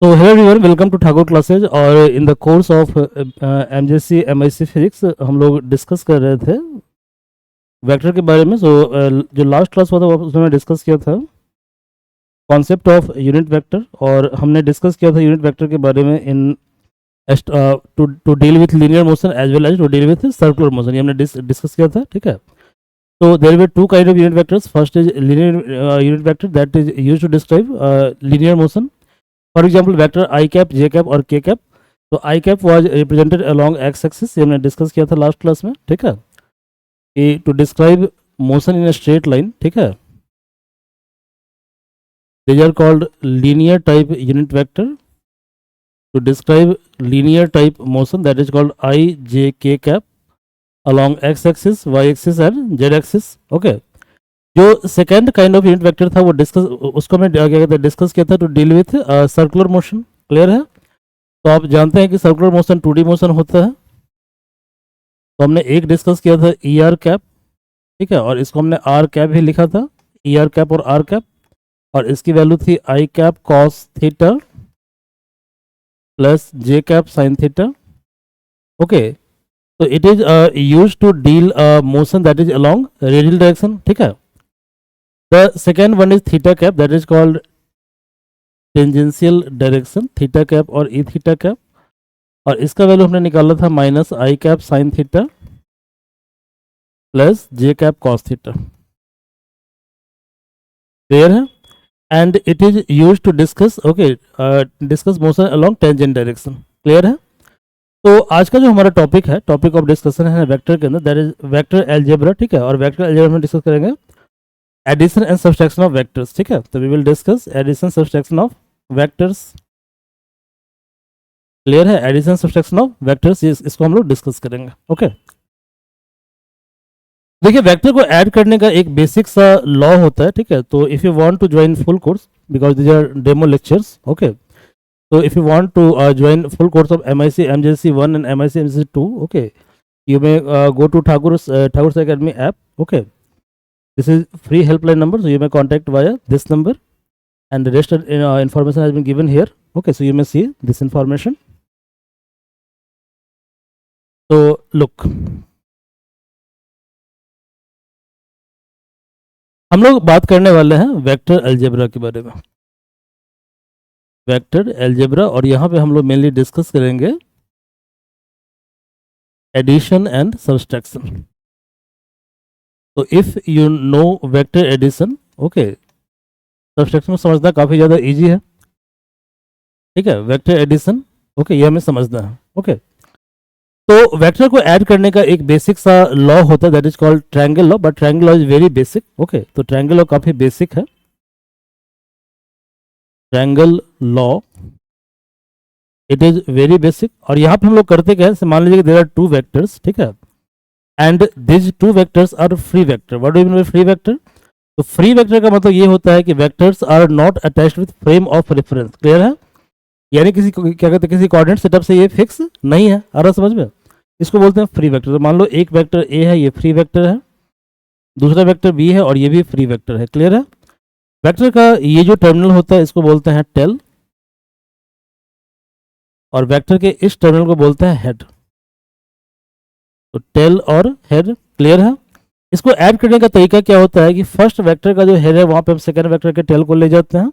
So hello everyone, welcome to Thakur classes. और in the course of MJC MIC physics हम लोग discuss कर रहे थे वेक्टर के बारे में। जो लास्ट क्लास हुआ था उसमें मैं डिस्कस किया था कॉन्सेप्ट ऑफ यूनिट वेक्टर, और हमने डिस्कस किया था यूनिट वेक्टर के बारे में in to deal with linear motion as well as to deal with circular motion. ये हमने डिस्कस किया था, ठीक है। तो there were two kind of unit vectors. First is linear unit vector that is used to describe linear motion. For example vector I cap, J cap और K cap. तो I cap was represented along X axis, ये हमने discuss किया था last class में, ठीक है, कि to describe motion in a straight line, ठीक है, these are called linear type unit vector. To describe linear type motion that is called I J K cap along X axis, Y axis and Z axis. Okay, जो second kind of unit vector था वो discuss, उसको मैं क्या कहते हैं discuss किया था to deal with circular motion. Clear है? तो आप जानते हैं कि सर्कुलर मोशन 2D मोशन होता है। तो हमने एक डिस्कस किया था ई आर कैप, ठीक है, और इसको हमने आर कैप भी लिखा था, ई आर कैप और आर कैप, और इसकी वैल्यू थी I cap cos theta plus J cap sine theta. Okay, तो it is use to deal motion that is along radial direction, ठीक है। The second one is theta cap that is called tangential direction, theta cap और E theta cap, और इसका value हमने निकाला था minus I cap sine theta plus J cap cos theta. Clear है? And it is use to discuss, okay, discuss motion along tangent direction. Clear है? तो आज का जो हमारा टॉपिक है, टॉपिक ऑफ डिस्कशन है वेक्टर के अंदर, दैट इज वेक्टर एलजेब्रा, ठीक है। और वेक्टर एलजेब्रा में डिस्कस करेंगे addition and subtraction of vectors, ठीक है। तो we will discuss addition subtraction of vectors. Clear है? एडिशन सब्सट्रैक्शन ऑफ वेक्टर्स, इसको हम लोग डिस्कस करेंगे। ओके, देखिए वेक्टर को ऐड करने का एक बेसिक सा लॉ होता है, ठीक है। तो if you want to join full course, because these are demo lectures, okay, so if you want to join full course of MIC MJC 1 and MIC MJC 2, okay, you may go to Thakur's Academy app. Okay, this is free helpline number, so you may contact via this number, and the rest of information has been given here. Okay, so you may see this information. So look, हम लोग बात करने वाले हैं vector algebra के बारे में, vector algebra, और यहाँ पे हम लोग मेनली डिस्कस करेंगे एडिशन एंड सब्सट्रैक्शन। तो if you know vector addition, okay, subtraction को समझना काफ़ी ज़्यादा इजी है, ठीक है। वेक्टर एडिशन, ओके, ये हमें समझना है। ओके, तो वेक्टर को ऐड करने का एक बेसिक सा लॉ होता है that is called triangle law, but triangle law is very basic. Okay, तो ट्रायंगल लॉ काफ़ी बेसिक है। Triangle law it is very basic, और यहाँ पे हम लोग करते क्या है, मान लीजिए कि देयर आर टू वेक्टर्स, ठीक है, and this two vectors are free vector. What do you mean by free vector? तो फ्री वेक्टर का मतलब ये होता है कि vectors are not attached with frame of reference. Clear है? यानी किसी क्या कहते हैं, किसी कोऑर्डिनेट सेटअप से ये फिक्स नहीं है। आ रहा समझ में? इसको बोलते हैं फ्री वेक्टर। तो मान लो एक वेक्टर ए है, ये फ्री वेक्टर है, दूसरा वेक्टर बी है और ये भी फ्री वेक्टर है। क्लियर है? वेक्टर का ये जो टर्मिनल होता है इसको बोलते हैं टेल, और वेक्टर के इस टर्मिनल को बोलते हैं हेड। तो टेल और हेड। क्लियर है? इसको ऐड करने का तरीका क्या होता है कि फर्स्ट वेक्टर का जो हेड है वहां पे हम सेकेंड वेक्टर के टेल को ले जाते हैं।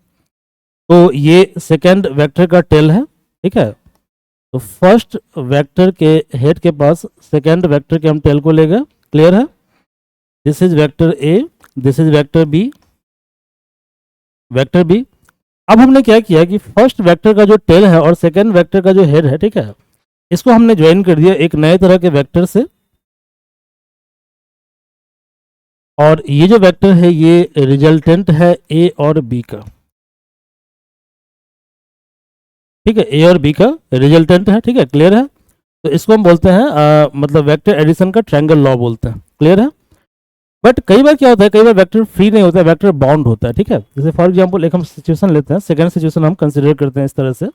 तो ये सेकेंड वेक्टर का टेल है, ठीक है। तो फर्स्ट वेक्टर के हेड के पास सेकेंड वेक्टर के हम टेल को ले गए। क्लियर है? This is vector A, this is vector B, vector B. अब हमने क्या किया कि फर्स्ट वेक्टर का जो टेल है और सेकेंड वेक्टर का जो हेड है, ठीक है, इसको हमने ज्वाइन कर दिया एक नए तरह के वेक्टर से। और ये जो वेक्टर है ये रिजल्टेंट है ए और बी का, ठीक है, ए और बी का रिजल्टेंट है, ठीक है। क्लियर है? तो इसको हम बोलते हैं मतलब वेक्टर एडिशन का ट्रायंगल लॉ बोलते हैं। क्लियर है? बट कई बार क्या होता है, कई बार वेक्टर फ्री नहीं होता है, वेक्टर बाउंड होता है, ठीक है। जैसे फॉर एग्जांपल एक हम सिचुएशन लेते हैं, सेकंड सिचुएशन हम कंसीडर करते हैं इस तरह से।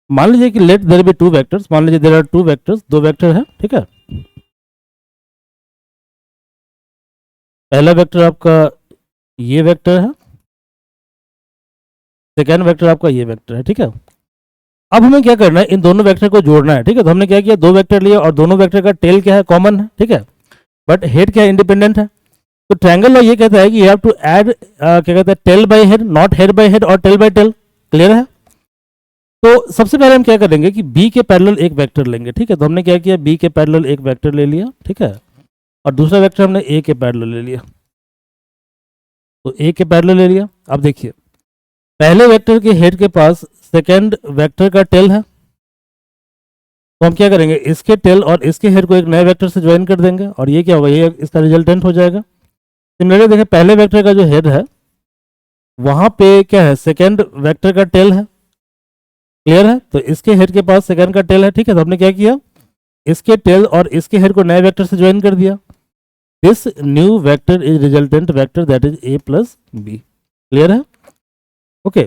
मान लीजिए कि let there be two vectors, मान लीजिए देयर आर टू वेक्टर्स, दो वेक्टर है, ठीक है। पहला वेक्टर आपका ये वेक्टर है, सेकेंड वेक्टर आपका ये वेक्टर है, ठीक है। अब हमें क्या करना है, इन दोनों वेक्टर को जोड़ना है, ठीक है। तो हमने क्या किया, दो वेक्टर लिया और दोनों वेक्टर का टेल क्या है, कॉमन है, ठीक है, बट हेड क्या है, इंडिपेंडेंट है। तो ट्रायंगल लॉ ये कहता है कि यू हैव टू ऐड क्या कहते हैं, tail by head, not head by head और टेल बाय टेल। क्लियर है। तो सबसे पहले हम क्या करेंगे कि बी के पैरेलल एक वेक्टर लेंगे, ठीक है। तो हमने क्या किया, बी के पैरेलल एक वेक्टर ले लिया, ठीक है, और दूसरा वेक्टर हमने ए के पैरेलल ले लिया। तो ए के पैरेलल ले लिया। अब देखिए, पहले वेक्टर के हेड के पास सेकेंड वेक्टर का टेल है, तो हम क्या करेंगे, इसके टेल और इसके हेड को एक नए वेक्टर से ज्वाइन कर देंगे और ये क्या होगा, ये इसका रिजल्टेंट हो जाएगा। सिमिलरली देखिए, पहले वेक्टर का जो हेड है वहां पे क्या है, सेकेंड वेक्टर का टेल है। क्लियर है। तो इसके हेड के पास सेकेंड का टेल है, ठीक है। तो हमने क्या किया, इसके टेल और इसके हेड को नए वेक्टर से ज्वाइन कर दिया। This new vector is resultant vector that is A plus B. Clear है। Okay,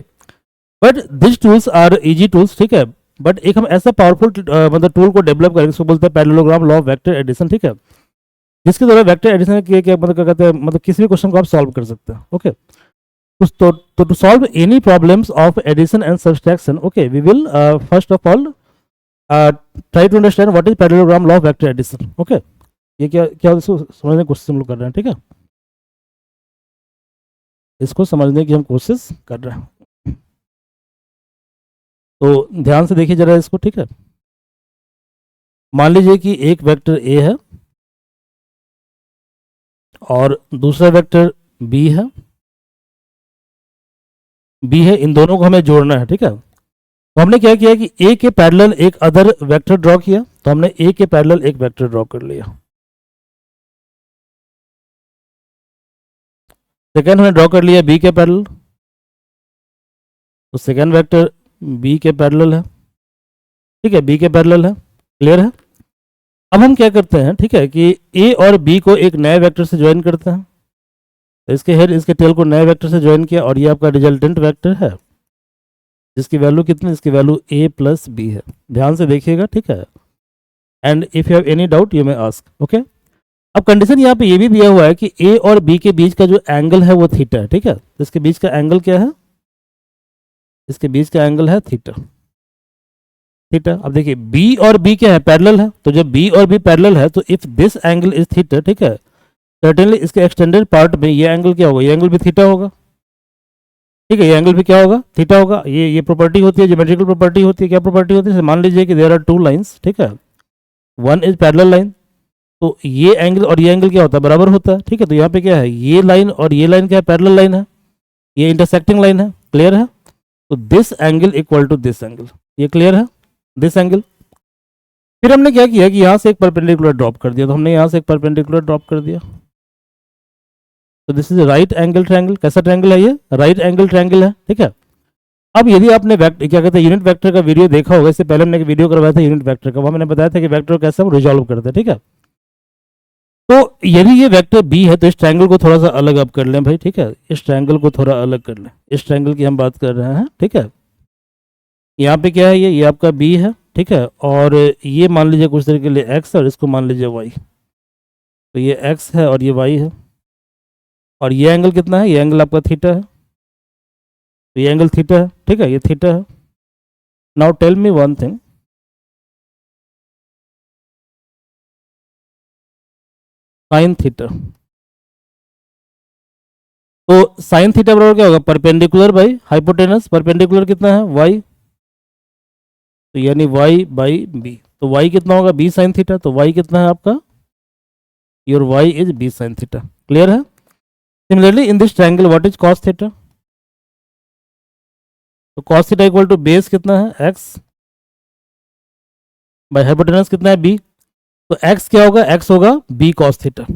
but this tools are easy tools, ठीक है। बट एक हम ऐसा पावरफुल मतलब टूल को डेवलप करेंगे, इसको बोलते हैं parallelogram law of vector addition, ठीक है, जिसके द्वारा वेक्टर एडिशन के क्या मतलब क्या कहते हैं, मतलब किसी भी क्वेश्चन को आप सॉल्व कर सकते हैं। ओके, तो to solve any problems of addition and subtraction, okay, we will first of all try to understand what is parallelogram law of vector addition. Okay, ये क्या क्या इसको समझने की कोशिश हम लोग कर रहे हैं, ठीक है, इसको समझने की हम कोशिश कर रहे हैं। तो ध्यान से देखिए जरा इसको, ठीक है। मान लीजिए कि एक वेक्टर ए है और दूसरा वेक्टर बी है, इन दोनों को हमें जोड़ना है, ठीक है। तो हमने क्या किया कि ए के पैरेलल एक अदर वेक्टर ड्रॉ किया, तो हमने ए के पैरेलल एक वेक्टर ड्रॉ कर लिया। सेकेंड हमने ड्रॉ कर लिया बी के पैरेलल, तो सेकेंड वेक्टर बी के पैरेलल है, ठीक है, बी के पैरेलल है। क्लियर है। अब हम क्या करते हैं, ठीक है, कि ए और बी को एक नए वेक्टर से ज्वाइन करते हैं। तो इसके हेड इसके टेल को नए वेक्टर से ज्वाइन किया और ये आपका रिजल्टेंट वेक्टर है, जिसकी वैल्यू कितनी, इसकी वैल्यू ए प्लस बी है। ध्यान से देखिएगा, ठीक है। And if you have any doubt you may ask. Okay, अब कंडीशन यहाँ पे ये भी दिया हुआ है कि ए और बी के बीच का जो एंगल है वो थीटा है, ठीक है। तो इसके बीच का एंगल क्या है, इसके बीच का एंगल है थीटा। थीटा, अब देखिए बी और बी क्या है, पैरेलल है। तो जब बी और बी पैरेलल है तो if this angle is theta, ठीक है, सर्टेनली इसके एक्सटेंडेड पार्ट में ये एंगल क्या होगा, ये एंगल भी थीटा होगा, ठीक है, ये एंगल भी क्या होगा, थीटा होगा। ये प्रॉपर्टी होती है, ज्योमेट्रिकल प्रॉपर्टी होती है। क्या प्रॉपर्टी होती है, मान लीजिए कि देयर आर टू लाइंस, ठीक है, वन इज पैरेलल लाइन, तो ये एंगल और ये एंगल क्या होता है, बराबर होता है, ठीक है। तो यहाँ पे क्या है, ये लाइन और ये लाइन क्या है, पैरेलल लाइन है, ये इंटरसेक्टिंग लाइन है। क्लियर है। तो this angle equal to this angle, ये क्लियर है, दिस एंगल। फिर हमने क्या किया कि यहाँ से एक परपेंडिकुलर ड्रॉप कर दिया, तो हमने यहाँ से एक परपेंडिकुलर ड्रॉप कर दिया। तो this is right angle triangle. कैसा ट्रायंगल है ये, राइट एंगल ट्रायंगल है, ठीक है। अब यदि आपने क्या कहते हैं यूनिट वेक्टर का वीडियो देखा होगा, इससे पहले हमने एक वीडियो करवाया था यूनिट वेक्टर का, वहाँ मैंने बताया था कि वेक्टर कैसे हम रिजॉल्व करते हैं, ठीक है। तो यदि ये वेक्टर बी है तो इस ट्रायंगल को थोड़ा सा अलग आप कर लें भाई, ठीक है, इस ट्रायंगल को थोड़ा अलग कर लें। इस ट्रायंगल की हम बात कर रहे हैं, ठीक है। यहाँ पे क्या है, ये आपका बी है, ठीक है, और ये मान लीजिए कुछ देर के लिए एक्स और इसको मान लीजिए वाई। तो ये एक्स है और ये वाई है, और ये एंगल कितना है, ये एंगल आपका थीटा है। तो ये एंगल थीटा है, ठीक है, ये थीटा है। Now tell me one thing, sine theta. तो साइन थीटा बराबर क्या होगा, परपेंडिकुलर बाई हाइपोटेनस। परपेंडिकुलर कितना है, वाई, तो यानी वाई बाई बी। तो वाई कितना होगा, बी साइन थीटा। तो वाई कितना है आपका, your Y is B sine theta. Clear है। Similarly in this triangle what is cos theta. तो cos theta equal to base कितना है, एक्स बाई हाइपोटेनस कितना है, बी। तो एक्स क्या होगा, एक्स होगा B cos theta.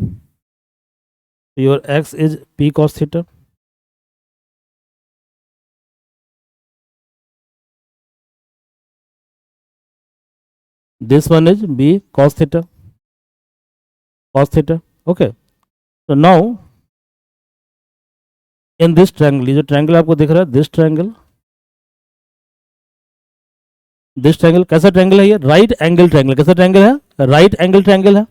Your X is B cos theta. This one is B cos theta, cos theta. Okay, तो नाउ इन दिस ट्रायंगल, ये जो ट्रायंगल आपको दिख रहा है, दिस ट्रायंगल, दिस ट्रायंगल कैसा ट्रायंगल है, ये राइट एंगल ट्रायंगल। कैसा ट्रायंगल है, राइट एंगल ट्रायंगल है।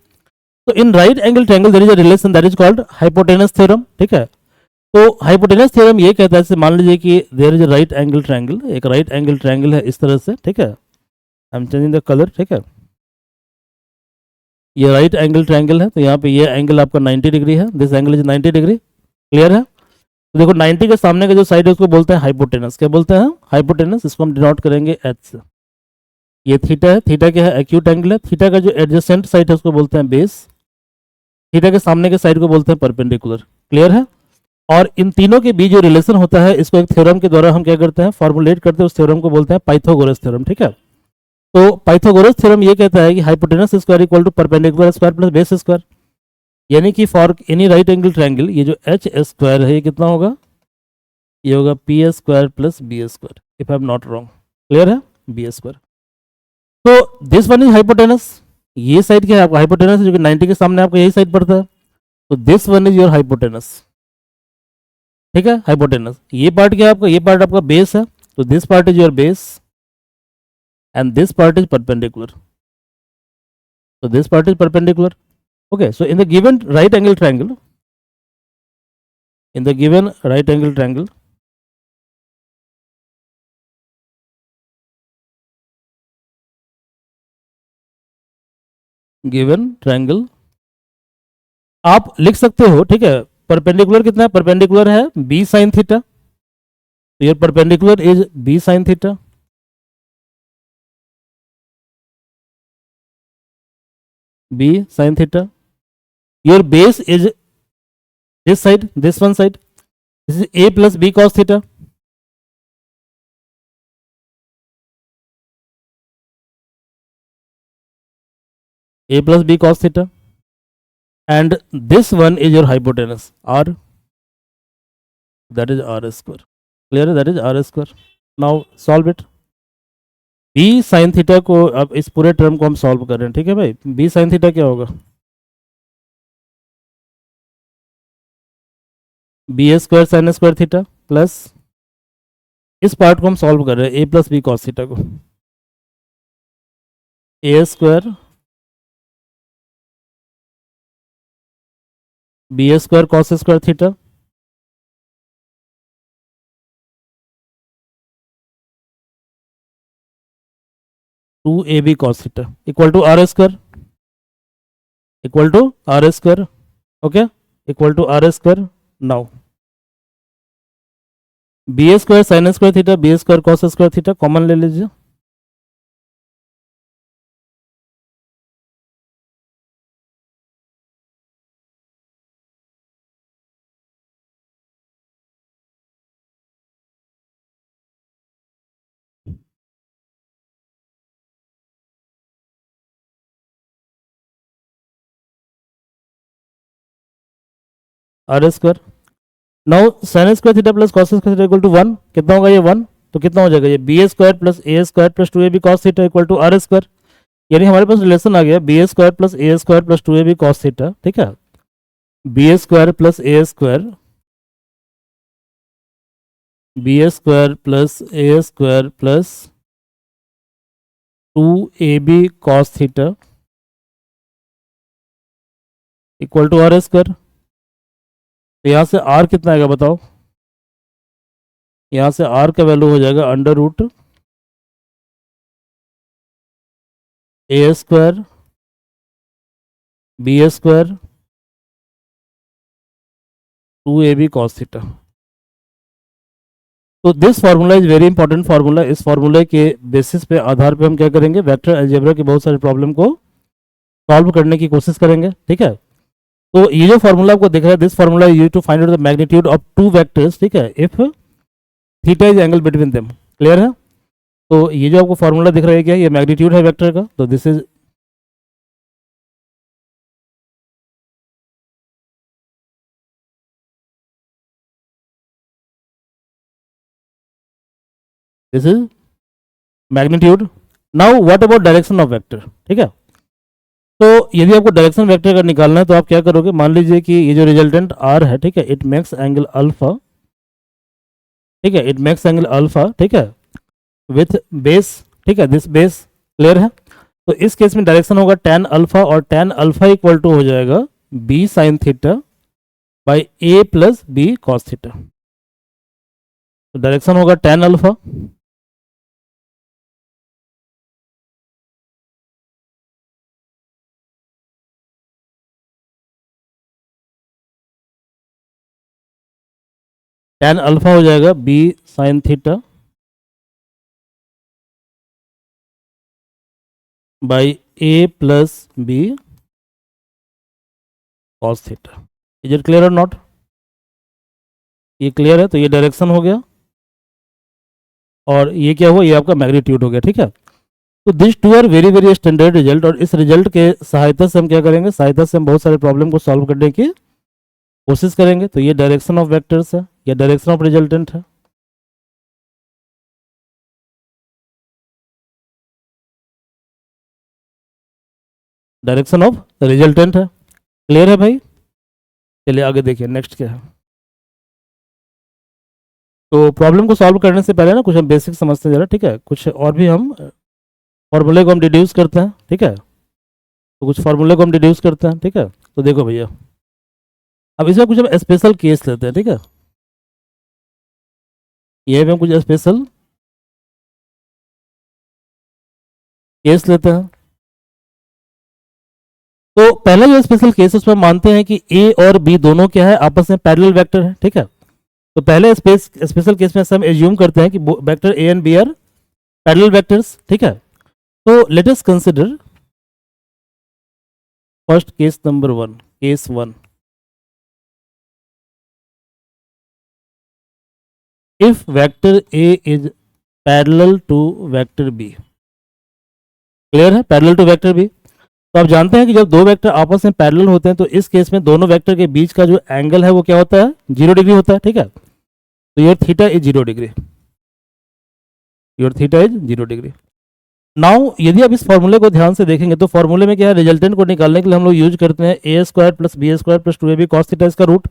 तो in right angle triangle there is a relation that is called hypotenuse theorem, ठीक है। तो हाइपोटेनस थ्योरम ये कहता है, जैसे मान लीजिए कि there is right angle triangle, एक राइट एंगल ट्रायंगल है इस तरह से, ठीक है, I am changing the colour, ठीक है, ये राइट एंगल ट्रायंगल है, तो यहाँ पे ये एंगल आपका 90 डिग्री है, this angle is 90 degree, clear है। तो देखो 90 के सामने का जो साइड है उसको बोलते हैं हाइपोटेनस, क्या बोलते हैं, हाइपोटेनस, इसको हम डिनोट करेंगे एच से। ये थीटा है, थीटा क्या है, एक्यूट एंगल है, थीटा का जो एडजेसेंट साइड है उसको बोलते हैं बेस, थीटा के सामने के साइड को बोलते हैं परपेंडिकुलर, क्लियर है। और इन तीनों के बीच जो रिलेशन होता है इसको एक थ्योरम के द्वारा हम क्या करते हैं, फॉर्मुलेट करते हैं, उस थ्योरम को बोलते हैं पाइथागोरस थ्योरम, ठीक है। तो पाइथागोरस थ्योरम ये कहता है कि hypotenuse square equal to perpendicular square plus base square, यानी कि for any right angle triangle ये जो एच स्क्वायर है ये कितना होगा, ये होगा P square plus B square, if I am not wrong, clear है, बी स्क्वायर। तो दिस वन इज हाइपोटेनस, ये साइड क्या है आपका हाइपोटेनस, जो कि 90 के सामने आपका यही साइड पड़ता है, तो this one is your hypotenuse, ठीक है, हाइपोटेनस। ये पार्ट क्या है आपका, ये पार्ट आपका बेस है, तो this part is your base and this part is perpendicular, so this part is perpendicular, okay, so in the given right angle triangle, in the given right angle triangle, given triangle आप लिख सकते हो, ठीक है, perpendicular कितना है, perpendicular है b sin theta, तो ये perpendicular is b sin theta, b sin theta, your base is this side, this one side, this is a plus b cos theta, a plus b cos theta, and this one is your hypotenuse r, that is r square, clear, that is r square. Now solve it, b sin theta को अब इस पूरे term को हम solve कर रहे हैं, ठीक है भाई, b sin theta क्या होगा, B square sine square theta plus इस पार्ट को हम सॉल्व कर रहे हैं, A plus B cos theta को, A square B square cos square theta two A B cos theta equal to R square, equal to R square, okay, equal to R square. Now B square sine square theta, B square cos square theta common ले लीजिए, R square. Now sine square theta plus cos square theta equal to 1, कितना होगा ये 1, तो कितना हो जाएगा ये B square plus A square plus two A B cos theta equal to R square, यानी हमारे पास रिलेशन आ गया B square plus A square plus two A B cos theta, ठीक है, B square plus A square, B square plus A square plus two A B cos theta equal to R square. तो यहाँ से are कितना आएगा बताओ, यहाँ से आर का वैल्यू हो जाएगा under root A square B square two A B cos theta. तो this formula is very important formula, इस फार्मूले के बेसिस पे आधार पे हम क्या करेंगे, वेक्टर अलजेब्रा की बहुत सारे प्रॉब्लम को सॉल्व करने की कोशिश करेंगे, ठीक है। तो ये जो फार्मूला आपको दिख रहा है, this formula is used to find out the magnitude of two vectors, ठीक है, if theta is angle between them, clear है। तो ये जो आपको फार्मूला दिख रहा है क्या, ये मैग्नीट्यूड है वेक्टर का, तो this is magnitude. Now what about direction of vector, ठीक है। तो यदि आपको डायरेक्शन वेक्टर का निकालना है तो आप क्या करोगे, मान लीजिए कि ये जो रिजल्टेंट आर है, ठीक है, इट मेक्स एंगल अल्फा, ठीक है, इट मेक्स एंगल अल्फा, ठीक है, विथ बेस, ठीक है, दिस बेस, क्लियर है। तो इस केस में डायरेक्शन होगा tan अल्फा, और tan अल्फा इक्वल टू हो जाएगा b sine theta by A plus B cos theta. तो डायरेक्शन होगा tan अल्फा tan अल्फा हो जाएगा b sine theta by A plus B cos theta. Is it clear और not? ये clear है, तो ये डायरेक्शन हो गया और ये क्या हुआ, ये आपका मैग्नीट्यूड हो गया। ठीक है, तो this two are very very standard result, और इस रिजल्ट के सहायता से हम क्या करेंगे, सहायता से हम बहुत सारे प्रॉब्लम को सॉल्व करने की कोशिश करेंगे। तो ये डायरेक्शन ऑफ वेक्टर्स है, या डायरेक्शन ऑफ रिजल्टेंट है। डायरेक्शन ऑफ रिजल्टेंट है। क्लियर है भाई? चलिए आगे देखिए, नेक्स्ट क्या है। तो प्रॉब्लम को सॉल्व करने से पहले ना कुछ हम बेसिक समझते हैं जरा। ठीक है, कुछ और भी हम फॉर्मूले को हम डिड्यूस करते हैं। ठीक है, तो कुछ फॉर्मूले को हम डिड्यूस करते हैं। ठीक है, तो देखो भैया, अब इसमें कुछ हम स्पेशल केस लेते हैं। ठीक है, ये भी हम कुछ स्पेशल केस लेते हैं। तो पहला जो स्पेशल केस है उसमें मानते हैं कि ए और बी दोनों क्या है, आपस में पैरेलल वेक्टर है। ठीक है, तो पहले स्पेशल केस में हम एज्यूम करते हैं कि vector A and B are parallel vectors. ठीक है, तो let us consider first case number 1, case 1। If vector A is parallel to vector B. Clear है? Parallel to vector B. तो आप जानते हैं कि जब दो वेक्टर आपस में पैरेलल होते हैं तो इस केस में दोनों वेक्टर के बीच का जो एंगल है वो क्या होता है, 0 डिग्री होता है। ठीक है, तो your theta is 0 degree, your theta is 0 degree. Now यदि आप इस फॉर्मूले को ध्यान से देखेंगे तो फॉर्मूले में क्या है, रिजल्टेंट को निकालने के लिए हम लोग यूज करते हैं A square plus B square plus 2ab cos theta इसका रूट।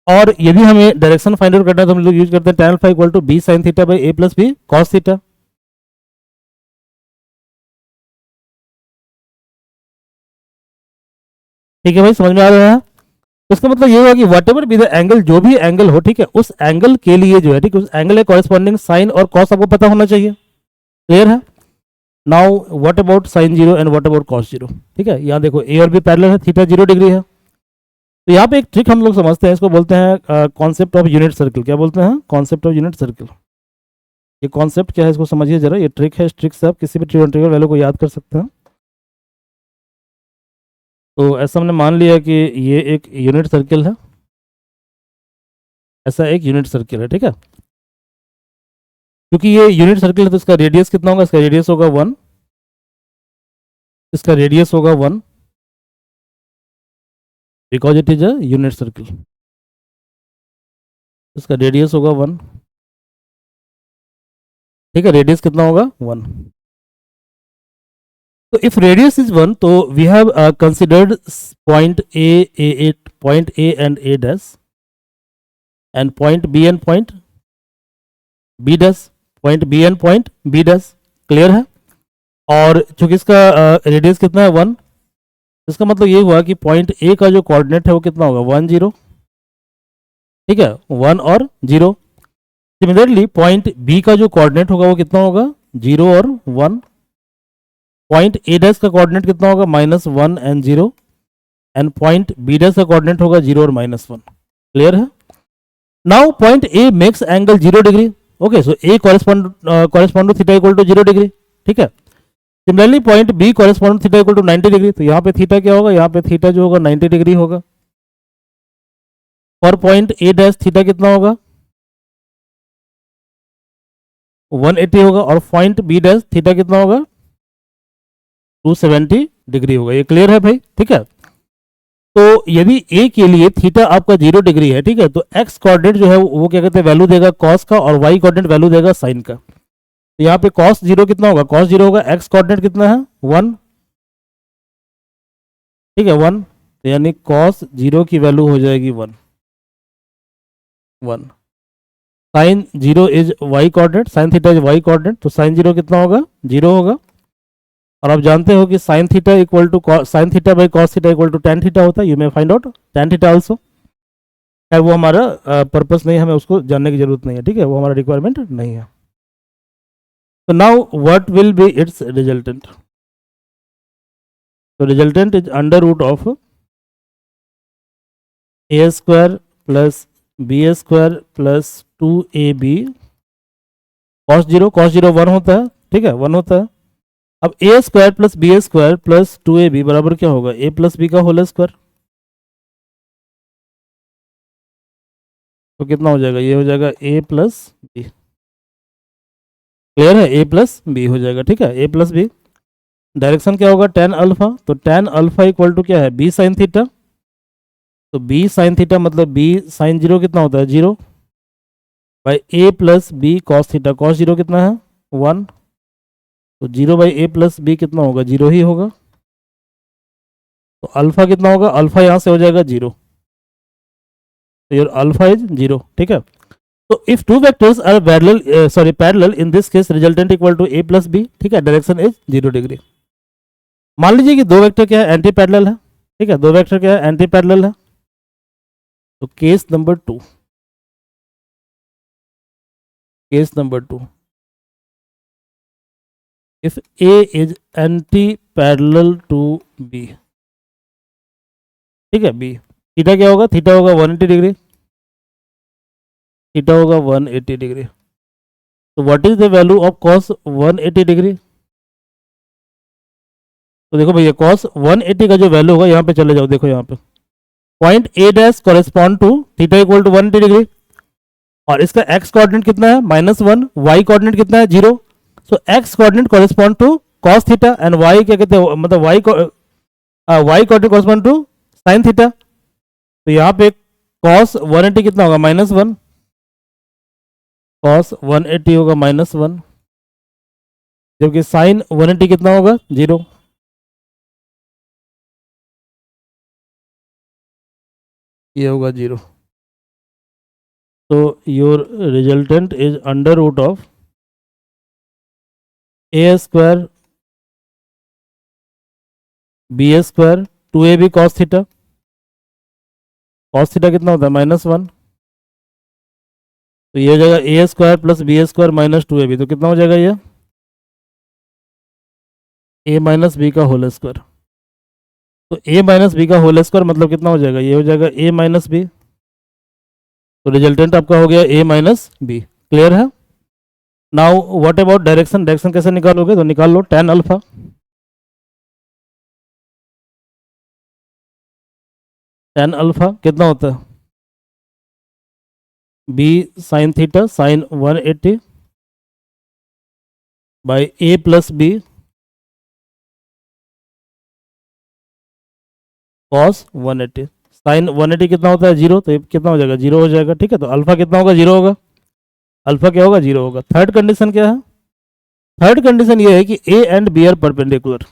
और यदि हमें डायरेक्शन फाइंड आउट करना है तो हम लोग यूज करते हैं tan alpha equal to B sine theta by A plus B cos theta. ठीक है भाई, समझ में आ रहा है? तो इसका मतलब ये हुआ कि what ever be the angle, जो भी एंगल हो, ठीक है, उस एंगल के लिए जो है, ठीक है, उस एंगल के कॉरेस्पॉन्डिंग साइन और कॉस आपको पता होना चाहिए। क्लियर है? Now what about sine 0 and what about cos 0? ठीक है, यहाँ देखो ए और बी पैरेलल है, थीटा 0 डिग्री है। तो यहाँ पे एक ट्रिक हम लोग समझते हैं, इसको बोलते हैं कॉन्सेप्ट ऑफ यूनिट सर्किल। क्या बोलते हैं? Concept of unit circle. ये कॉन्सेप्ट क्या है इसको समझिए जरा, ये ट्रिक है, इस ट्रिक से आप किसी भी ट्रिगोनोमेट्रिकल वैल्यू को याद कर सकते हैं। तो ऐसा हमने मान लिया कि ये एक यूनिट सर्किल है, ऐसा एक यूनिट सर्किल है। ठीक है, क्योंकि ये यूनिट सर्किल है तो इसका रेडियस कितना होगा, इसका रेडियस होगा 1, इसका रेडियस होगा 1, because it is a unit circle. इसका रेडियस होगा 1। ठीक है, रेडियस कितना होगा, 1। तो इफ रेडियस इज 1 तो we have considered point point A and A dash, and point B and point B dash, point B and point B dash. Clear है? और चूंकि इसका रेडियस कितना है 1, इसका मतलब ये हुआ कि पॉइंट ए का जो कोऑर्डिनेट है वो कितना होगा, 1 0। ठीक है, 1 और 0। सिमिलरली पॉइंट बी का जो कोऑर्डिनेट होगा वो कितना होगा, 0 और 1। पॉइंट ए डैश का कोऑर्डिनेट कितना होगा, -1 and 0, and point B dash का कोऑर्डिनेट होगा 0 और -1। क्लियर है? Now point A makes angle 0 degree. Okay, so A correspond to theta equal to 0 degree. ठीक है, similarly point B correspond to theta equal to 90 degree. तो यहाँ पे theta क्या होगा, यहाँ पे थीटा जो होगा 90 डिग्री होगा। और पॉइंट ए डैश थीटा कितना होगा, 180 होगा। और पॉइंट बी डैश थीटा कितना होगा, 270 डिग्री होगा। ये क्लियर है भाई? ठीक है, तो यदि ए के लिए थीटा आपका 0 डिग्री है, ठीक है, तो एक्स कोऑर्डिनेट जो है वो क्या कहते हैं, वैल्यू देगा कॉस का, और वाई कोऑर्डिनेट वैल्यू देगा साइन का। तो यहाँ पे कॉस 0 कितना होगा, कॉस 0 होगा, एक्स कोऑर्डिनेट कितना है, 1। ठीक है, 1, तो यानी कॉस 0 की वैल्यू हो जाएगी 1। Sine 0 is Y coordinate, sine theta is Y coordinate, तो साइन 0 कितना होगा, 0 होगा। और आप जानते हो कि sine theta equal to sine theta by cos theta equal to tan theta होता है। You may find out tan theta also. है, वो हमारा पर्पस नहीं है, हमें उसको जानने की जरूरत नहीं है, ठीक है, वो हमारा रिक्वायरमेंट नहीं है. तो now what will be its resultant. तो resultant is under root of A square plus B square plus 2ab cos zero 1 होता है, ठीक है, 1 होता है. अब A square plus B square plus 2ab बराबर क्या होगा, ए प्लस बी का होल स्क्वायर. तो कितना हो जाएगा, ये हो जाएगा ए प्लस बी. क्लियर है, ए प्लस बी हो जाएगा, ठीक है, ए प्लस बी. डायरेक्शन क्या होगा, टेन अल्फा. तो टेन अल्फा इक्वल टू क्या है, बी साइन थीटा. तो बी साइन थीटा मतलब बी साइन जीरो कितना होता है, zero, by A plus B cos theta. Cos zero कितना है, 1. तो zero by A plus B कितना होगा, जीरो ही होगा. तो अल्फा कितना होगा, अल्फा यहाँ से हो जाएगा जीरो. तो योर अल्फा इज जीरो, ठीक है. तो if two vectors are parallel in this case resultant equal to A plus B, ठीक है, डायरेक्शन इज 0 डिग्री. मान लीजिए कि दो वेक्टर क्या है, एंटी पैरेलल है, ठीक है, दो वेक्टर क्या है, एंटी पैरेलल है. तो case number 2, case number 2, if A is anti-parallel to B, ठीक है, B थीटा क्या होगा, थीटा होगा 180 डिग्री, थीटा होगा 180 डिग्री. तो what is the value of cos 180 degree. तो देखो भैया cos 180 का जो वैल्यू होगा, यहाँ पे चले जाओ, देखो यहाँ पे point A dash correspond to theta equal to 180 degree, और इसका एक्स कोऑर्डिनेट कितना है, -1, वाई कोऑर्डिनेट कितना है, 0. So X coordinate correspond to cos theta and Y क्या कहते हैं, मतलब Y coordinate correspond to sin theta. तो यहाँ पे cos 180 कितना होगा, -1, cos 180 होगा -1, जबकि sin 180 कितना होगा, 0. ये होगा 0. तो your resultant is under root of A square B square 2ab cos theta. cos theta कितना होता है, -1. तो ये हो जाएगा A square plus B square minus 2ab. तो कितना हो जाएगा ये, ए माइनस बी का होल स्क्वायर. तो ए माइनस बी का होल स्क्वायर मतलब कितना हो जाएगा, ये हो जाएगा ए माइनस बी. तो रिजल्टेंट आपका हो गया ए माइनस बी. क्लियर है. Now what about direction, direction कैसे निकालोगे, तो निकाल लो tan अल्फा. tan अल्फा कितना होता है, B sine theta sine 180 by A plus B cos 180. Sine 180 कितना होता है, 0. तो ये कितना हो जाएगा, 0 हो जाएगा, ठीक है. तो अल्फा कितना होगा, 0 होगा. अल्फा क्या होगा, 0 होगा. थर्ड कंडीशन क्या है, थर्ड कंडीशन ये है कि A and B are perpendicular.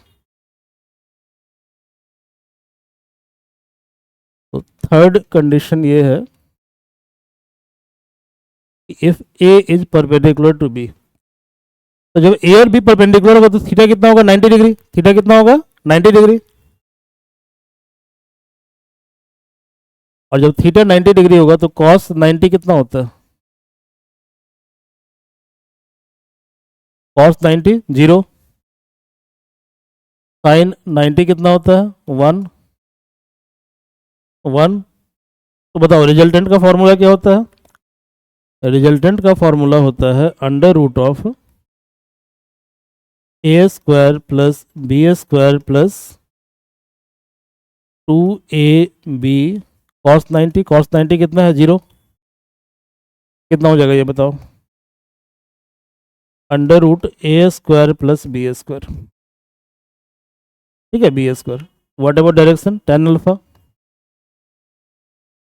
तो थर्ड कंडीशन ये है if A is perpendicular to B. तो जब ए और बी परपेंडिकुलर होगा तो थीटा कितना होगा, 90 डिग्री. थीटा कितना होगा, 90 डिग्री. और जब थीटा 90 डिग्री होगा तो कॉस 90 कितना होता है, कॉस 90 0. साइन 90 कितना होता है, 1 1. तो बताओ रिजल्टेंट का फॉर्मूला क्या होता है, रिजल्टेंट का फॉर्मूला होता है under root of A square plus B square plus 2ab cos 90 कितना है, 0. कितना हो जाएगा ये बताओ, under root A square plus B square, ठीक है, B square. What about direction, tan alpha,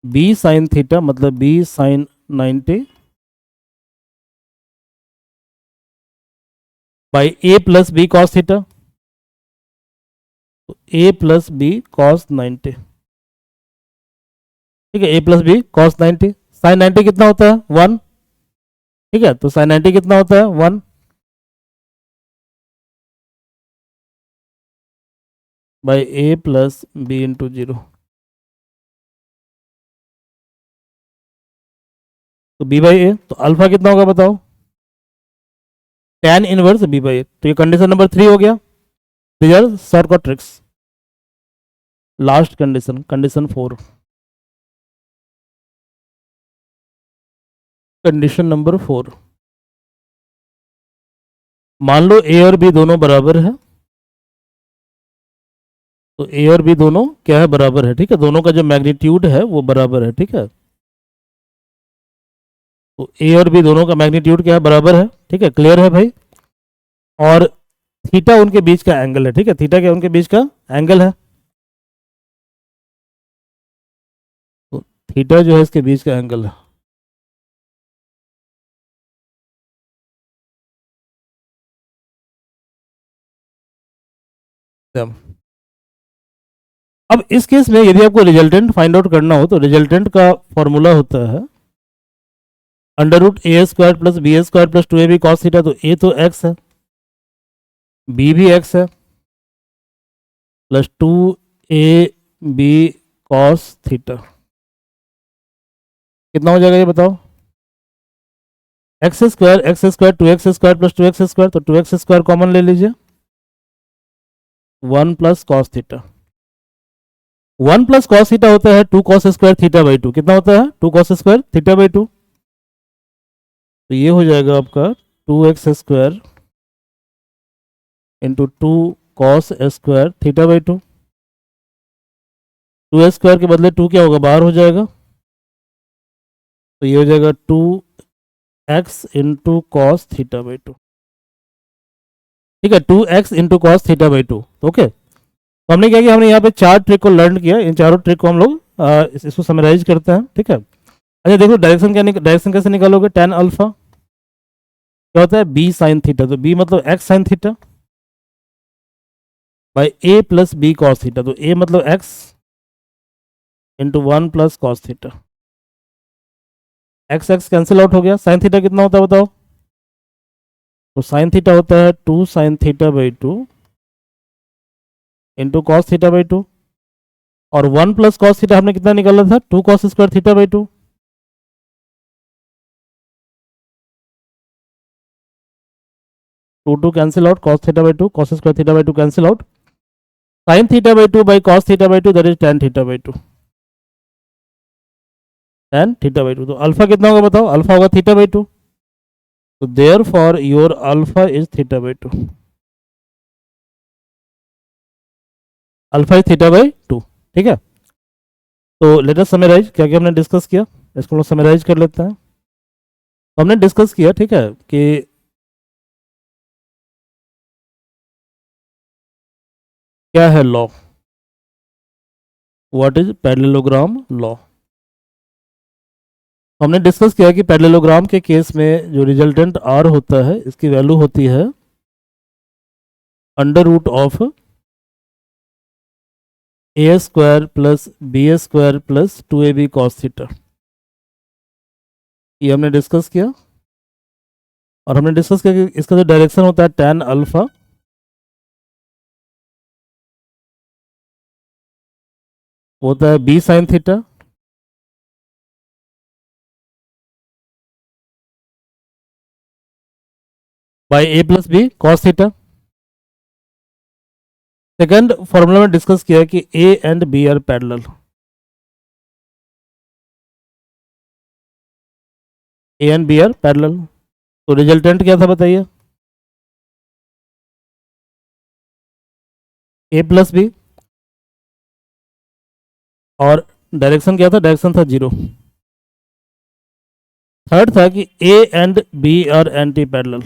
B sine theta मतलब B sine 90 by A plus B cos theta. तो ए प्लस बी कॉस 90, ठीक है, A plus B cos 90. Sine 90 कितना होता है, 1, ठीक है. तो साइन 90 कितना होता है, 1 by A plus B into 0. तो बी बाई ए, तो अल्फा कितना होगा बताओ, tan inverse B by A. तो ये कंडीशन नंबर 3 हो गया। These are shortcut tricks. Last condition, condition 4, condition number 4, मान लो ए और बी दोनों बराबर है। तो ए और बी दोनों क्या है, बराबर है, ठीक है, दोनों का जो मैग्नीट्यूड है वो बराबर है, ठीक है। तो ए और बी दोनों का मैग्नीट्यूड क्या है, बराबर है, ठीक है, क्लियर है भाई। और थीटा उनके बीच का एंगल है, ठीक है, थीटा क्या उनके बीच का एंगल है। तो थीटा जो है इसके बीच का एंगल है। अब इस केस में यदि आपको रिजल्टेंट फाइंड आउट करना हो तो रिजल्टेंट का फॉर्मूला होता है under root A square plus B square plus 2ab cos theta. तो ए तो एक्स है, बी भी एक्स है, प्लस 2ab कॉस थीटा कितना हो जाएगा ये बताओ, x square 2x square plus 2x square, तो 2x स्क्वायर कॉमन ले लीजिए, 1 plus cos theta. 1 plus cos theta होता है 2 कॉस स्क्वायर थीटा बाई 2, कितना होता है 2 कॉस स्क्वायर थीटा बाई 2। तो ये हो जाएगा आपका 2x square into 2 cos square theta by 2। 2 square के बदले 2 क्या होगा, बाहर हो जाएगा, तो ये हो जाएगा 2x into cos theta by 2, ठीक है, 2x into cos theta by 2। Okay, तो हमने क्या किया, हमने यहाँ पे 4 ट्रिक को लर्न किया, इन चारों ट्रिक को हम लोग इसको समराइज करते हैं, ठीक है। अच्छा देखो डायरेक्शन क्या डायरेक्शन कैसे निकालोगे, tan अल्फा क्या होता है b साइन थीटा, तो b मतलब x sine theta by a plus B cos theta, तो a मतलब x into 1 plus cos theta. X X cancel out हो गया, साइन थीटा कितना होता है बताओ, तो साइन थीटा होता है 2 sign theta by 2 into cos theta by 2, और 1 प्लस कॉस थीटा हमने कितना निकाला था, 2 cos square theta by 2। 2 cancel out, cos theta by 2 cos square theta by 2 cancel out, sign theta by 2 by cos theta by 2 that is tan theta by 2, tan theta by 2। तो alpha कितना होगा बताओ, alpha होगा theta by 2, तो therefore your alpha is theta by 2, alpha is theta by 2, ठीक है। तो let अस summarise क्या क्या हमने डिस्कस किया, इसको लोग समराइज कर लेते हैं। तो हमने डिस्कस किया, ठीक है, कि क्या है law, what is parallelogram law. हमने डिस्कस किया कि पैरेललोग्राम के केस में जो रिजल्टेंट आर होता है इसकी वैल्यू होती है under root of A square plus B square plus 2ab cos theta. ये हमने डिस्कस किया, और हमने डिस्कस किया कि इसका जो डायरेक्शन होता है tan अल्फा होता है b sine theta by a plus B cos theta. Second formula में डिस्कस किया कि a and b are parallel, a and b are parallel. तो रिजल्टेंट क्या था बताइए, a प्लस बी, और डायरेक्शन क्या था, डायरेक्शन था 0। थर्ड था कि a and b are anti parallel.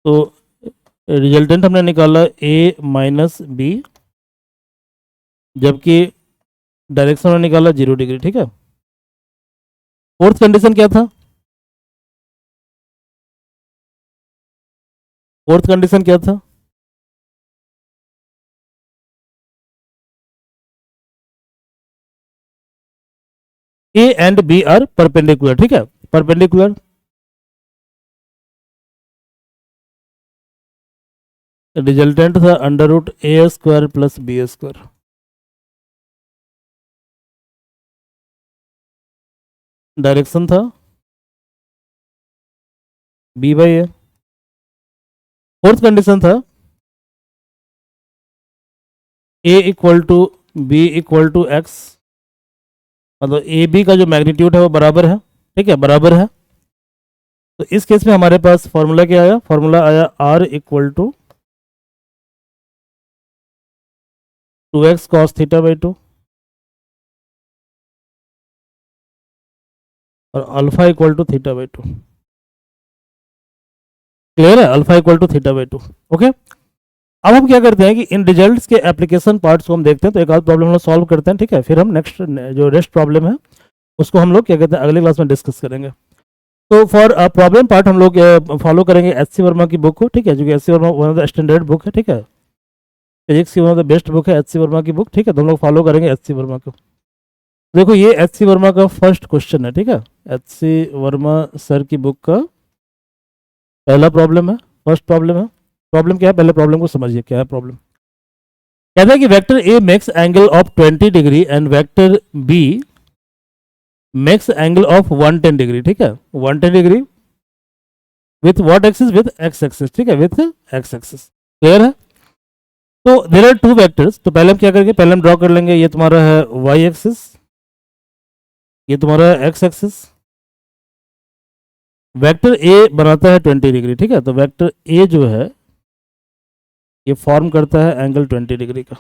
तो रिजल्टेंट हमने निकाला a माइनस बी, जबकि डायरेक्शन हमने निकाला 0 डिग्री, ठीक है। फोर्थ कंडीशन क्या था, फोर्थ कंडीशन क्या था, A and B are perpendicular, ठीक है, परपेंडिकुलर। रिजल्टेंट था under root A square plus B square. Direction था B by A. Fourth condition था A equal to B equal to X, मतलब ए बी का जो मैग्नीट्यूड है वो बराबर है, ठीक है, बराबर है। तो इस केस में हमारे पास फॉर्मूला क्या आया, फॉर्मूला आया R equal to 2x cos theta by 2 और alpha equal to theta by 2। Clear है, alpha equal to theta by 2। Okay, अब हम क्या करते हैं कि इन रिजल्ट्स के एप्लीकेशन पार्ट्स को हम देखते हैं, तो एक आध प्रॉब्लम हम लोग सॉल्व करते हैं, ठीक है, फिर हम नेक्स्ट जो रेस्ट प्रॉब्लम है उसको हम लोग क्या कहते हैं अगले क्लास में डिस्कस करेंगे। तो फॉर प्रॉब्लम पार्ट हम लोग फॉलो करेंगे एच सी वर्मा की बुक को, ठीक है, जो कि H C Verma one of the standard book है, ठीक है, फिजिक्स की one of the best book है एच सी वर्मा की बुक, ठीक है, तो हम लोग फॉलो करेंगे एच सी वर्मा को। देखो ये एच सी वर्मा का फर्स्ट क्वेश्चन है, ठीक है, एच सी वर्मा सर की बुक का पहला प्रॉब्लम है, फर्स्ट प्रॉब्लम है। प्रॉब्लम क्या है, पहले प्रॉब्लम को समझिए क्या है प्रॉब्लम। कहता है कि vector A makes angle of 20 degree and vector B makes angle of 110 degree, ठीक है, 110 degree with what axis, with X axis, ठीक है, विथ एक्स एक्सिस। क्लियर है। तो देयर आर टू वेक्टर्स, तो पहले हम क्या करेंगे, पहले हम ड्रॉ कर लेंगे, ये तुम्हारा है वाई एक्सिस, ये तुम्हारा है एक्स एक्सिस। वेक्टर ए बनाता है 20 डिग्री, ठीक है, तो वेक्टर ए जो है ये फॉर्म करता है एंगल 20 डिग्री का,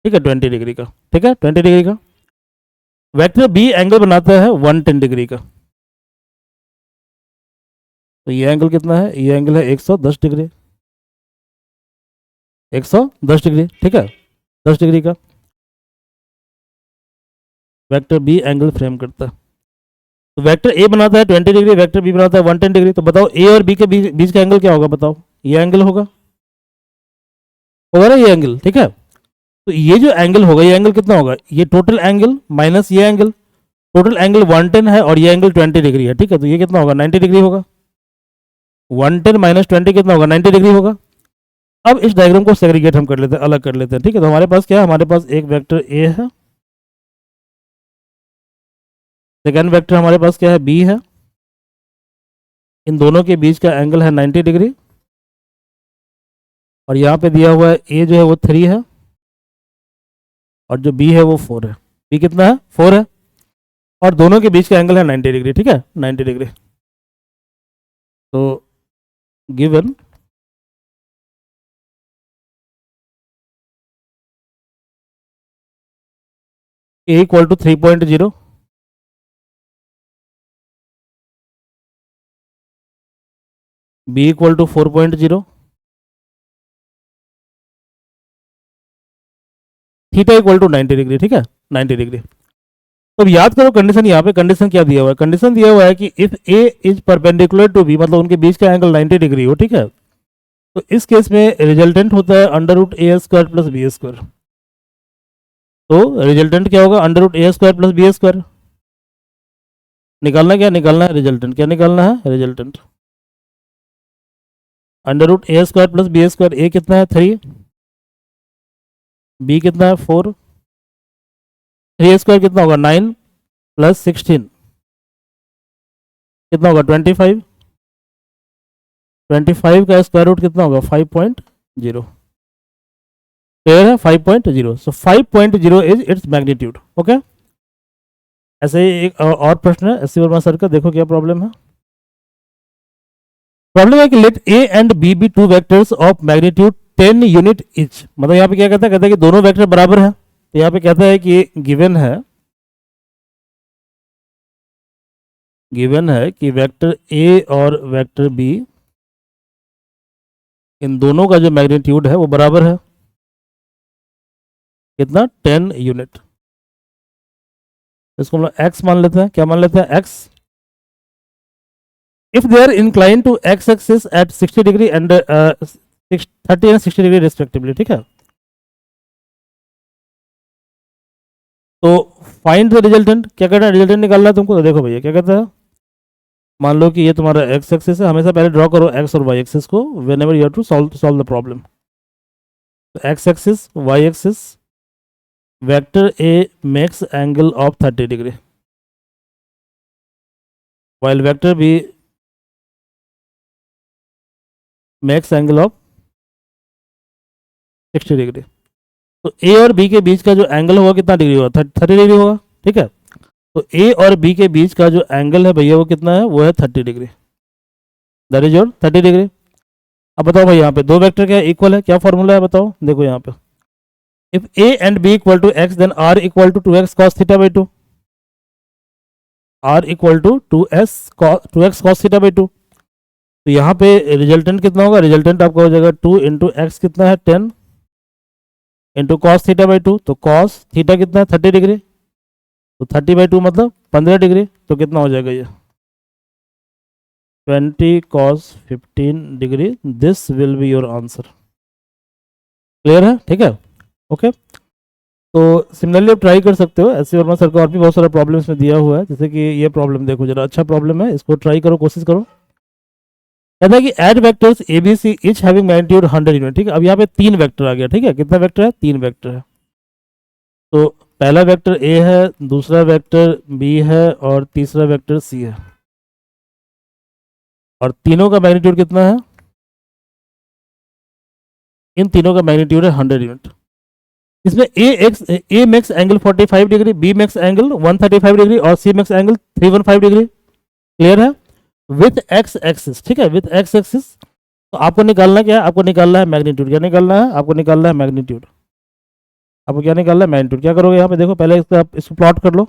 ठीक है, 20 डिग्री का, ठीक है, 20 डिग्री का। वेक्टर बी एंगल बनाता है 110 डिग्री का, तो ये एंगल कितना है, ये एंगल है 110 डिग्री, 110 डिग्री, ठीक है, 10 डिग्री का वेक्टर बी एंगल फ्रेम करता है। तो वेक्टर ए बनाता है 20 डिग्री, वेक्टर बी बनाता है 110 डिग्री, तो बताओ ए और बी के बीच का एंगल क्या होगा, बताओ, ये एंगल होगा, होगा ना ये एंगल, ठीक है। तो ये जो एंगल होगा, ये एंगल कितना होगा, ये टोटल एंगल माइनस ये एंगल, टोटल एंगल 110 है और ये एंगल 20 डिग्री है, ठीक है, तो ये कितना होगा, 90 डिग्री होगा। 110 माइनस 20 कितना होगा, 90 डिग्री होगा। अब इस डायग्राम को सेग्रीगेट हम कर लेते हैं, अलग कर लेते हैं, ठीक है। तो हमारे पास क्या है, हमारे पास एक वेक्टर ए है, सेकेंड वेक्टर हमारे पास क्या है, बी है, इन दोनों के बीच का एंगल है 90 डिग्री, और यहाँ पे दिया हुआ है ए जो है वो 3 है और जो बी है वो 4 है, बी कितना है, 4 है, और दोनों के बीच का एंगल है 90 डिग्री, ठीक है, 90 डिग्री। तो given A equal to 3.0, B equal to 4.0, theta equal to 90 degree, ठीक है, 90 डिग्री। तो अब याद करो कंडीशन, यहाँ पे कंडीशन क्या दिया हुआ है, कंडीशन दिया हुआ है कि if A is perpendicular to B, मतलब उनके बीच का एंगल 90 डिग्री हो, ठीक है, तो इस केस में रिजल्टेंट होता है under root A square plus B square. तो रिजल्टेंट क्या होगा, under root A square plus B square. निकालना क्या निकालना है, रिजल्टेंट, क्या निकालना है, resultant. Under root A square plus B square, ए कितना है 3, बी कितना है 4, 3 स्क्वायर कितना होगा 9 प्लस 16 कितना होगा 25, 25 का स्क्वायर रूट कितना होगा 5.0, क्लियर है, 5.0। सो 5.0 इज इट्स मैग्नीट्यूड। ओके, ऐसे ही एक और प्रश्न है एस सी वर्मा सर का, देखो क्या प्रॉब्लम है। प्रॉब्लम है कि let A and B be two vectors of magnitude 10 unit each, मतलब यहाँ पे क्या कहता है कि दोनों वेक्टर बराबर है। तो यहाँ पे कहता है कि गिवन है कि वेक्टर ए और वेक्टर बी इन दोनों का जो मैग्नीट्यूड है वो बराबर है, कितना 10 यूनिट। इसको हम लोग एक्स मान लेते हैं, क्या मान लेते हैं, X. If they are incline to X axis at 60 degree and 30 and 60 degree respectively, ठीक है। तो फाइंड द रिजल्टेंट, क्या कहना है, रिजल्टेंट निकालना है तुमको। तो देखो भैया क्या कहता है, मान लो कि ये तुम्हारा एक्स एक्सिस है, हमेशा पहले ड्रॉ करो एक्स और वाई एक्सिस को whenever you have to solve the problem. तो X axis Y axis, vector A makes angle of 30 degree, while vector B makes angle of 60 degree. तो A और B के बीच का जो angle होगा कितना डिग्री होगा, 30 डिग्री होगा, ठीक है। तो ए और बी के बीच का जो एंगल है भैया वो कितना है, वो है 30 degree, that is your 30 degree. अब बताओ भाई यहाँ पे दो वेक्टर क्या इक्वल है, क्या फॉर्मूला है बताओ, देखो यहाँ पे if A and B equal to X then R equal to 2x cos theta by 2, R equal to 2x cos theta by 2। तो यहाँ पे रिजल्टेंट कितना होगा, रिजल्टेंट आपका हो जाएगा 2 इंटू एक्स कितना है 10 इंटू कॉस थीटा बाई 2। तो कॉस थीटा कितना है 30 डिग्री, तो 30 बाई 2 मतलब 15 डिग्री। तो कितना हो जाएगा ये 20 cos 15 degree, this will be your answer. Clear है, ठीक है, ओके। तो सिमिलरली आप ट्राई कर सकते हो, ऐसे वर्मा सर का और भी बहुत सारा प्रॉब्लम इसमें दिया हुआ है, जैसे कि ये प्रॉब्लम देखो जरा, अच्छा प्रॉब्लम है, इसको ट्राई करो, कोशिश करो। कहता है कि add vectors A B C each having magnitude 100 unit, ठीक है। अब यहाँ पे 3 वेक्टर आ गया, ठीक है, कितना वेक्टर है, 3 वेक्टर है। तो पहला वेक्टर ए है, दूसरा वेक्टर बी है और तीसरा वेक्टर सी है, और तीनों का मैग्नीट्यूड कितना है, इन तीनों का मैग्नीट्यूड है 100 यूनिट। इसमें A makes angle 45 degree, B makes angle 135 degree और C makes angle 315 degree. Clear है, विथ एक्स एक्सिस, ठीक है, विथ एक्स एक्सिस। तो आपको निकालना क्या है, आपको निकालना है मैग्नीट्यूड। क्या निकालना है, आपको निकालना है मैग्नीट्यूड। आपको क्या निकालना है, मैग्नीट्यूड। क्या करोगे यहाँ पे देखो, पहले इसको प्लॉट कर लो,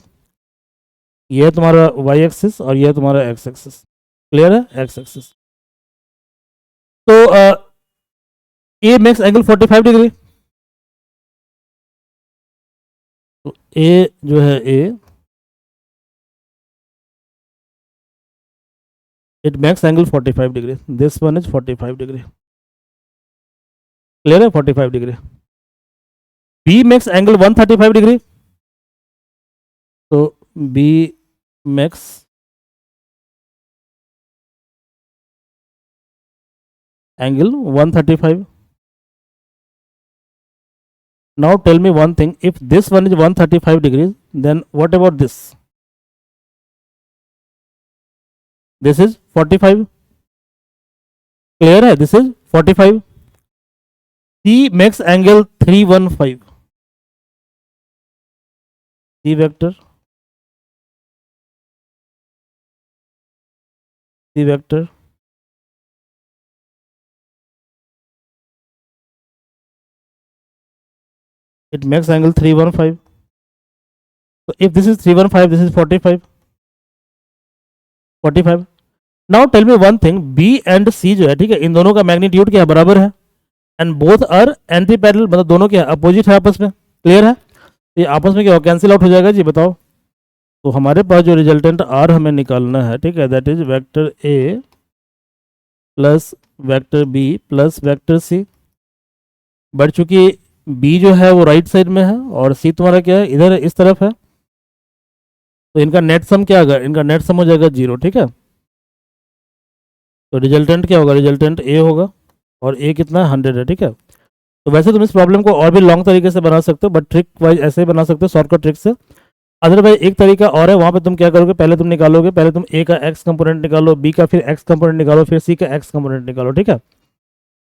ये है तुम्हारा वाई एक्सिस और ये है तुम्हारा एक्स एक्सिस। क्लियर है, एक्स एक्सिस। तो ए मेक्स एंगल 45 डिग्री, तो ए जो है A it makes angle 45 degree, this one is 45 degree. Clear है, 45 degree. B makes angle 135 degree, तो B makes angle 135। Now tell me one thing, if this one is 135 degrees, then what about this? This is 45. Clear है, this is 45. C makes angle 315. C vector, C vector. It makes angle 315. So if this is 315, this is 45. 45. Now tell me one thing, B and C जो है, ठीक है, इन दोनों का magnitude क्या बराबर है, and both are anti parallel, मतलब दोनों क्या अपोजिट है आपस में। क्लियर है, ये आपस में क्या कैंसिल आउट हो जाएगा जी, बताओ। तो हमारे पास जो रिजल्टेंट आर हमें निकालना है, ठीक है, that is vector A plus vector B plus vector C. But चूंकि बी जो है वो राइट साइड में है और सी तुम्हारा क्या है, इधर इस तरफ है, तो इनका नेट सम क्या होगा, इनका नेट सम हो जाएगा 0, ठीक है। तो रिजल्टेंट क्या होगा, रिजल्टेंट ए होगा, और ए कितना 100 है, ठीक है। तो वैसे तुम इस प्रॉब्लम को और भी लॉन्ग तरीके से बना सकते हो, बट ट्रिक वाइज ऐसे ही बना सकते हो, शॉर्टकट ट्रिक से। अदरवाइज एक तरीका और है, वहाँ पे तुम क्या करोगे, पहले तुम निकालोगे, पहले तुम ए का एक्स कंपोनेंट निकालो, बी का फिर एक्स कंपोनेंट निकालो, फिर सी का एक्स कंपोनेंट निकालो, ठीक है।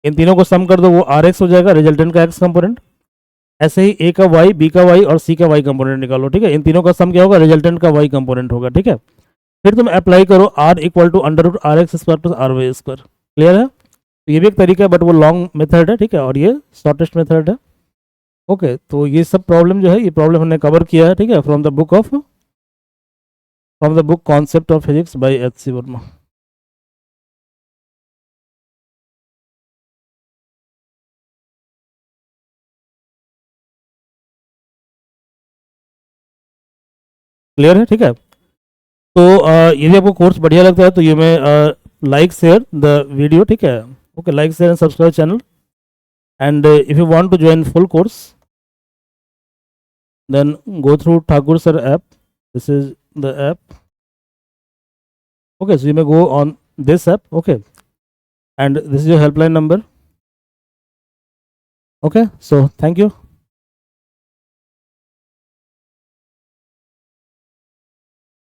इन तीनों को सम कर दो, वो आर एक्स हो जाएगा, रिजल्टेंट का एक्स कंपोनेंट। ऐसे ही ए का वाई, बी का वाई और सी का वाई कंपोनेंट निकालो, ठीक है। इन तीनों का सम क्या होगा, रिजल्टेंट का वाई कंपोनेंट होगा, ठीक है। फिर तुम अप्लाई करो R equal to under root R X square plus R Y square. Clear है, तो ये भी एक तरीका है, बट वो लॉन्ग मेथड है, ठीक है, और ये शॉर्टेस्ट मेथड है। ओके, तो ये सब प्रॉब्लम जो है, ये प्रॉब्लम हमने कवर किया है, ठीक है, from the book concept of physics by H C. Verma. Clear है, ठीक है। तो यदि आपको कोर्स बढ़िया लगता है तो ये मैं लाइक शेयर द वीडियो, ठीक है। Okay, like share and subscribe channel, and if you want to join full course then go through Thakur sir app. This is the app. Okay, so you may go on this app. Okay, and this is your helpline number. Okay, so thank you.